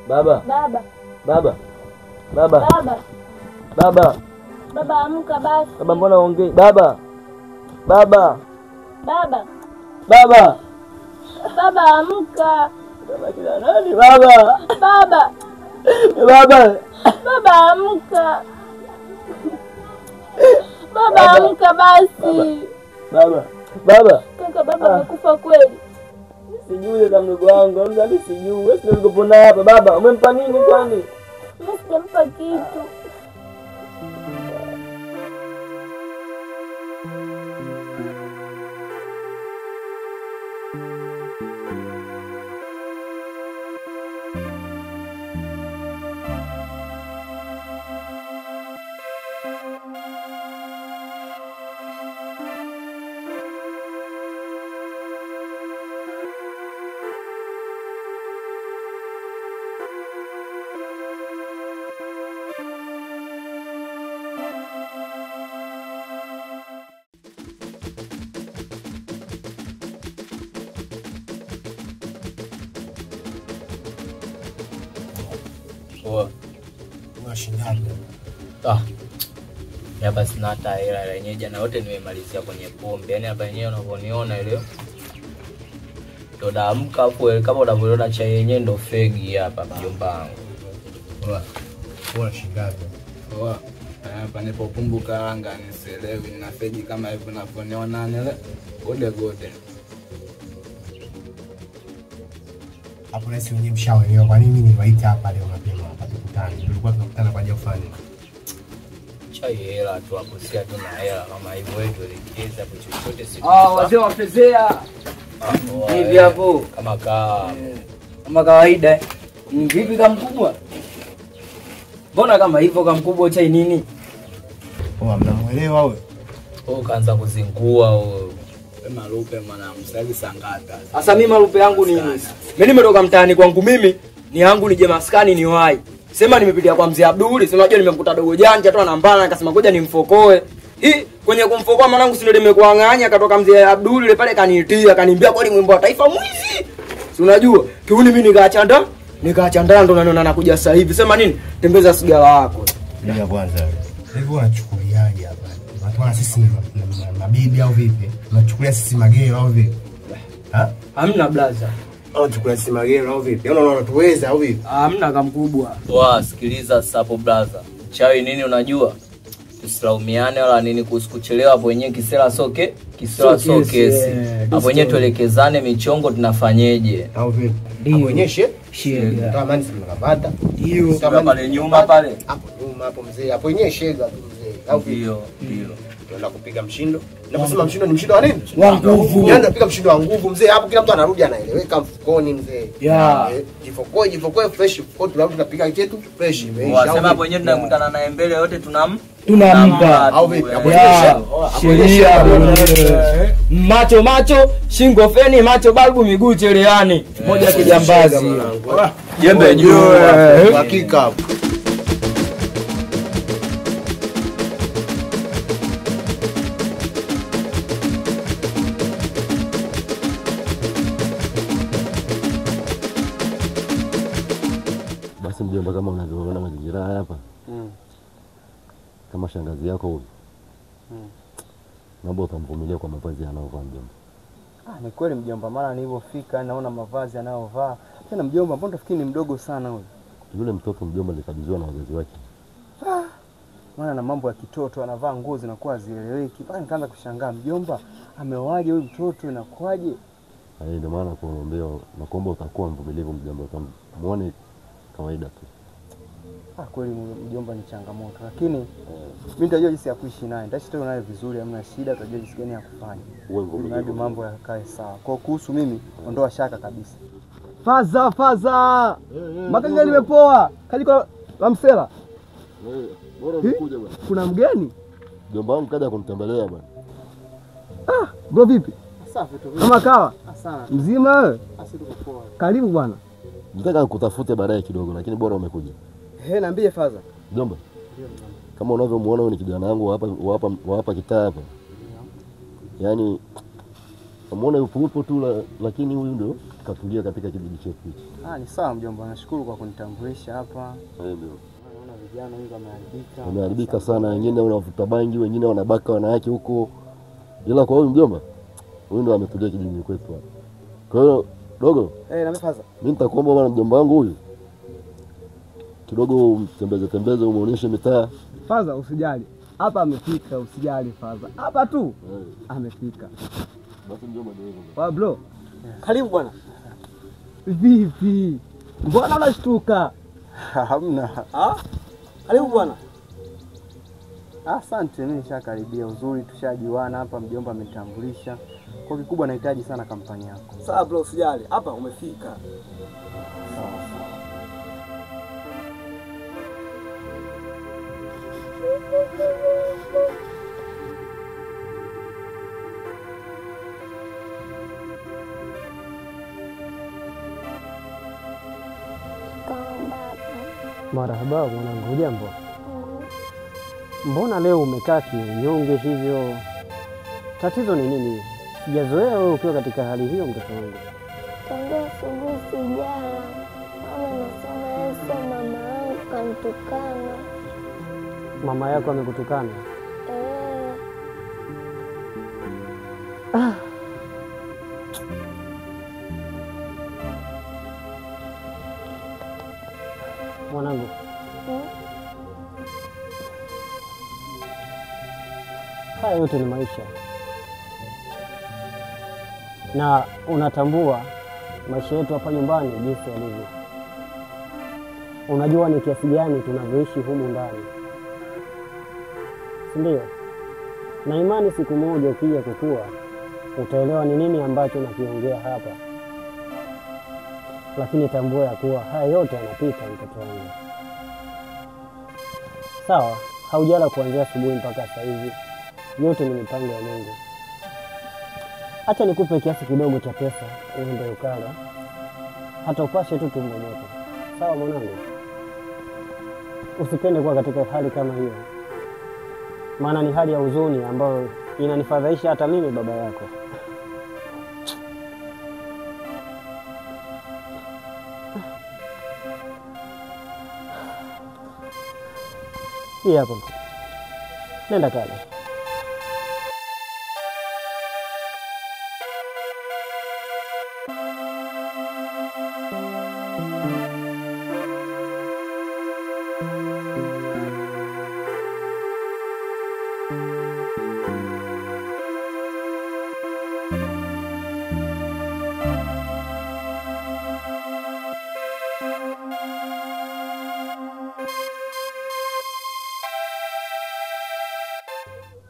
Baba. Baba. Baba. Baba. Baba. Baba. Baba amka basi. Baba mbona ongei? Baba. Baba. Baba. Baba. Baba amka. Baba kila nani? Baba. Baba. Baba. Baba amka. Baba amka basi. Baba. Baba. Kaka baba amekufa kweli? Sijui za mdogo wangu, mimi sijui. Wewe ndio ulipona hapa baba. Umempa nini kwani? Mimi sijampa kitu. Unashindaje? Hapa sina hata hela yenyewe, jana yote nimemalizia kwenye pombe. Yaani hapa yenyewe unavyoniona ile ndo naamka hapo, kama unavyoona chai yenyewe ndo fegi hapa mjomba wangu. Unashindaje? Hapa nipo kumbuka anga niselewi na fegi kama hivyo unavyoniona nile gode. Hapo nasi wenyewe mshaelewa kwa nini niliwaita hapa leo mapema hapa tukutane. Tulikuwa tunakutana kwa ajili ya kufanya chai hela tu hapo, si hatuna hela kama hivyo wewe tuelekeza hapo chochote siku. Wazee wapezea. Hivi hapo kama kawaida. Vipi kama mkubwa? Mbona kama hivyo kama mkubwa chai nini? Mnamuelewa wewe? Kaanza kuzingua wewe. Marupe mwanangu sasa sangata. Sasa mimi marupe yangu nini? Mimi nimetoka mtaani kwangu, mimi ni yangu nije maskani ni wai. Sema nimepitia kwa mzee Abduli, sema unajua nimemkuta dogo janja tu anambana, nikasema ngoja nimfokoe. Kwenye kumfokoa mwanangu si ndio nimekuanganya, katoka mzee Abduli ile pale kaniitia, kaniambia kwani mwimbo wa taifa mwizi. Si unajua? Kiuni mimi nikaachanda ndo naona nakuja sasa hivi. Sema nini? Tembeza sigara yako. Ndio kwanza. Hivi unachukuliaje hapa? Watu sisi ni mabibi au vipi? Unachukulia sisi magero au vipi? Hamna blaza. Unachukulia sisi magero au vipi? Unaona tuweza au vipi? Hamna kama mkubwa. Sikiliza sasa hapo blaza. Chai nini unajua? Tusilaumiane wala nini kuhusu kuchelewa hapo wenyewe, kisela soke, kisela sokesi. Hapo wenyewe tuelekezane michongo tunafanyeje. Au vipi? Hapo wenyewe shega. Kama nani tunapata? Hiyo kama pale nyuma pale. Hapo nyuma hapo mzee. Hapo wenyewe shega tu mzee. Au vipi? Ndio. Tunaenda kupiga mshindo. Naposema mshindo ni mshindo wa nini? Wa nguvu. Yaani tunapiga mshindo wa nguvu mzee. Hapo kila mtu anarudi anaeleweka mfukoni mzee. Jifokoe fresh. Kwa tunarudi tunapiga chetu fresh. Wasema hapo wenyewe tunakutana naye mbele yote tunampa. Au vipi? Sheria. Macho, shingo feni, macho balbu, miguu cheleani. Moja kijambazi. Jembe juu. Hakika hapo. Basi mjomba, kama unavyoona mazingira hapa. Kama shangazi yako huyu. Naomba utamvumilia kwa mavazi anayovaa mjomba. Ni kweli mjomba, mara nilipofika naona mavazi anayovaa. Tena mjomba, mbona nafikiri ni mdogo sana huyu? Yule mtoto mjomba alikabidhiwa na wazazi wake. Maana na mambo ya kitoto anavaa nguo zinakuwa zieleweki. Paka nikaanza kushangaa mjomba, ameoaje huyu mtoto inakuaje? Ndio maana nakuomba utakuwa mvumilivu mjomba, muone kawaida tu. Kweli mjomba ni changamoto, lakini mimi nitajua jinsi ya kuishi naye. Nitaishi naye vizuri, hamna shida, tutajua jinsi gani ya kufanya. Ndio mambo yakae sawa. Kwa kuhusu mimi, ondoa shaka kabisa. Faza. Makanga limepoa. Kaliko la msela. Bora umekuja bwana. Kuna mgeni? Mjomba wangu kaja kunitembelea bwana. Bro vipi? Safi tu. Kama kawa? Asante. Mzima wewe? Asidu poa. Karibu bwana. Nataka kutafute baadaye kidogo, lakini bora umekuja. Niambie Faza. Mjomba. Kama unavyomuona huyu ni kijana wangu hapa kitaa hapa. Yaani Umeona yupo tu lakini huyu ndio katulia katika kijiji chetu. Ni sawa mjomba, nashukuru kwa kunitambulisha hapa. Ndio. Naona vijana wengi wameharibika. Wameharibika sana, wengine wanavuta bangi, wengine wanabaka wanawake huko. Ila kwa huyu mjomba, huyu ndio ametulia kijiji kwetu hapa. Kwa hiyo dogo, na mfaza. Mimi nitakuomba bwana mjomba wangu huyu kidogo tembeze umuonyeshe mitaa. Faza usijali. Hapa amefika, usijali Faza. Hapa tu. Amefika. Basi mjomba ndio hivyo. Wa bro. Karibu bwana. Vipi? Mbona unashtuka? Hamna. Karibu bwana. Asante, mimi nishakaribia. Uzuri tushajuana hapa, mjomba ametambulisha. Kwa kikubwa nahitaji sana kampani yako. Sawa bro, usijali. Hapa umefika. Sawa. Marahaba mwanangu, jambo. Mbona leo umekaa kinyonge hivyo? Tatizo ni nini? Sijazoea wewe ukiwa katika hali hiyo mtoto wangu. Tangia asubuhi sijala. Mama anasema Yesu mama yangu kanitukana. Mama yako amekutukana? Mwanangu. Haya yote ni maisha. Na unatambua maisha yetu hapa nyumbani jinsi yalivyo. Unajua ni kiasi gani tunavyoishi humu ndani. Si ndio? Na imani siku moja ukija kukua utaelewa ni nini ambacho nakiongea hapa. Lakini tambua ya kuwa haya yote yanapita mtoto wangu. Sawa, haujala kuanzia asubuhi mpaka sasa hivi. Yote ni mipango ya Mungu. Acha nikupe kiasi kidogo cha pesa uende ukala. Hata upashe tu tumbo moto. Sawa mwanangu? Usipende kuwa katika hali kama hiyo. Maana ni hali ya huzuni ambayo inanifadhaisha hata mimi baba yako. Hii hapo. Nenda kale.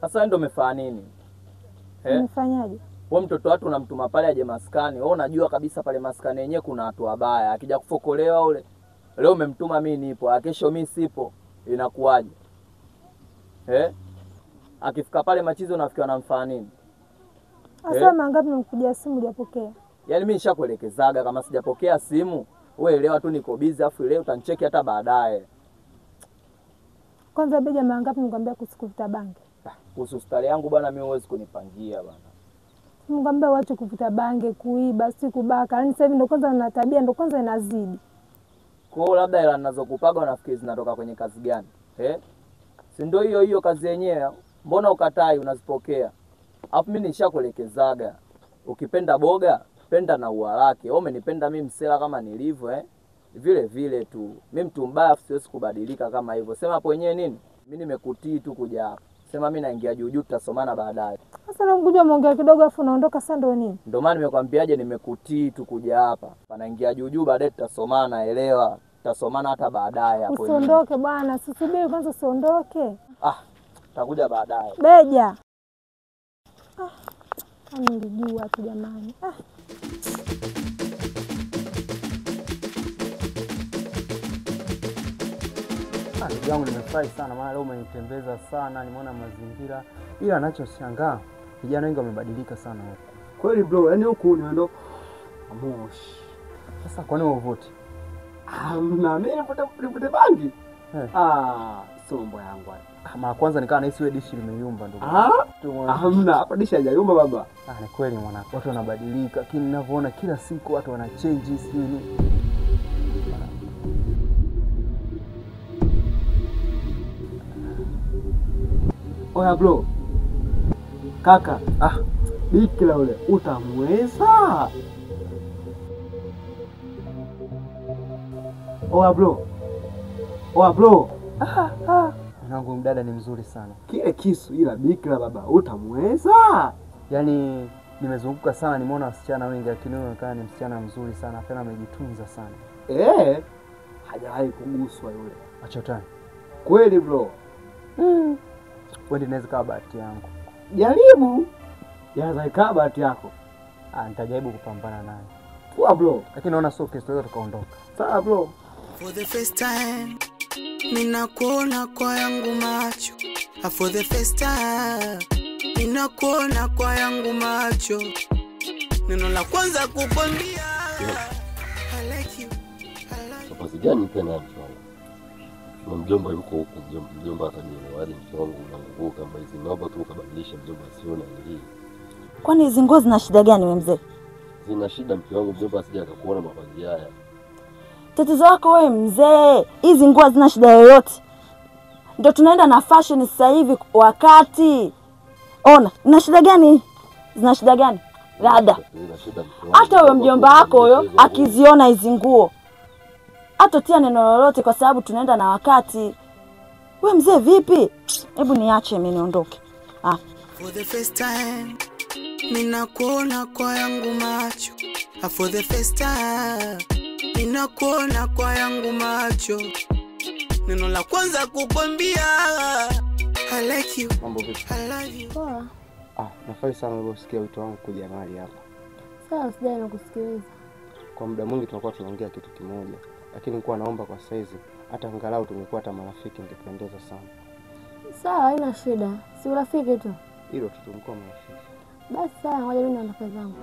Sasa ndio umefanya nini? Umefanyaje? Wewe mtoto watu unamtuma pale aje maskani. Wewe unajua kabisa pale maskani yenyewe kuna watu wabaya. Akija kufokolewa ule. Leo umemtuma mimi nipo, kesho mimi sipo. Inakuwaje? Akifika pale machizo unafikiwa anamfanya nini? Asa mangapi nimekupigia simu hujapokea? Yaani mimi nishakuelekezaga kama sijapokea simu, wewe elewa tu niko busy afu leo utanicheki hata baadaye. Kwanza beja mangapi nikwambia kusikuvuta bangi? Kuhusu stari yangu bwana mimi huwezi kunipangia bwana. Nikwambia watu kuvuta bangi, kuiba, si kubaka. Yaani sasa hivi ndo kwanza na tabia ndo kwanza inazidi. Kwa hiyo labda hela ninazokupaga unafikiri zinatoka kwenye kazi gani? Si ndio hiyo kazi yenyewe? Mbona ukatai unazipokea? Alafu mimi nishakuelekezaga. Ukipenda boga, penda na ua lake. Wewe umenipenda mimi msela kama nilivyo vile vile tu. Mimi mtu mbaya siwezi kubadilika kama hivyo. Sema hapo wenyewe nini? Mimi nimekutii tu kuja hapa. Sema mimi naingia juu tutasomana baadaye. Sasa nakuja muongea kidogo afu naondoka sasa ndio nini? Ndio maana nimekwambiaje nimekutii tu kuja hapa. Panaingia juu baadaye tutasomana, elewa. Tutasomana hata baadaye hapo. Usiondoke bwana, susubiri kwanza usiondoke. Takuja baadaye. Beja. Nilijua tu jamani. Ndugu yangu nimefurahi sana maana leo umenitembeza sana, nimeona mazingira. Ila anachoshangaa vijana wengi wamebadilika sana huko. Kweli bro, yani huko unaenda moshi. Sasa kwa nini uvuti? Na mimi nipute bangi. sio mambo yangu haya. Mara kwanza nikawa nahisi wewe dishi limeyumba ndugu. Hamna, hapa dishi hajayumba baba. Ni kweli mwana. Watu wanabadilika, lakini ninavyoona kila siku watu wana change sijui. Oya bro. Kaka, bikila ule utamweza? Oya bro. Mwanangu mdada ni mzuri sana. Kile kisu ila bikila baba utamweza? Yaani nimezunguka sana, nimeona wasichana wengi lakini wewe unaonekana ni msichana mzuri sana, tena amejitunza sana. Hajawahi kuguswa yule. Acha utani. Kweli bro. Wewe inaweza kuwa bahati yangu. Jaribu. Yanaweza ikawa bahati yako. Nitajaribu kupambana naye. Poa bro. Lakini naona sio kesho leo tukaondoka. Sawa bro. For the first time ninakuona kwa yangu macho. For the first time ninakuona kwa yangu macho. Neno la kwanza kukwambia I like you. Sasa gani tena mchongo? Na mjomba yuko huko, mjomba atanielewa hadi mchongo na nguvu kama hizi. Naomba tu ukabadilishe mjomba, siona hii. Kwani hizo nguo zina shida gani wewe mzee? Zina shida mke wangu, mjomba asije akakuona mavazi haya. Tatizo lako wewe mzee, hizi nguo zina shida yoyote. Ndio tunaenda na fashion sasa hivi wakati. Ona, ina shida gani? Zina shida gani? Dada. Hata wewe mjomba wako huyo akiziona hizi nguo hatotia neno lolote kwa sababu tunaenda na wakati. Wewe mzee vipi? Hebu niache mimi niondoke. For the first time ninakuona kwa yangu macho. For the first time ninakuona kwa yangu macho. Neno la kwanza kukwambia I like you. Mambo vipi? I love you. Poa. Nafurahi sana uliposikia wito wangu kuja mahali hapa. Sawa, sijai nakusikiliza. Kwa muda mwingi tunakuwa tunaongea kitu kimoja, lakini nilikuwa naomba kwa saizi hata angalau tungekuwa hata marafiki, ingependeza sana. Sawa, haina shida. Si urafiki tu. Hilo tu, tulikuwa marafiki. Basi sawa, ngoja mimi naondoka zangu.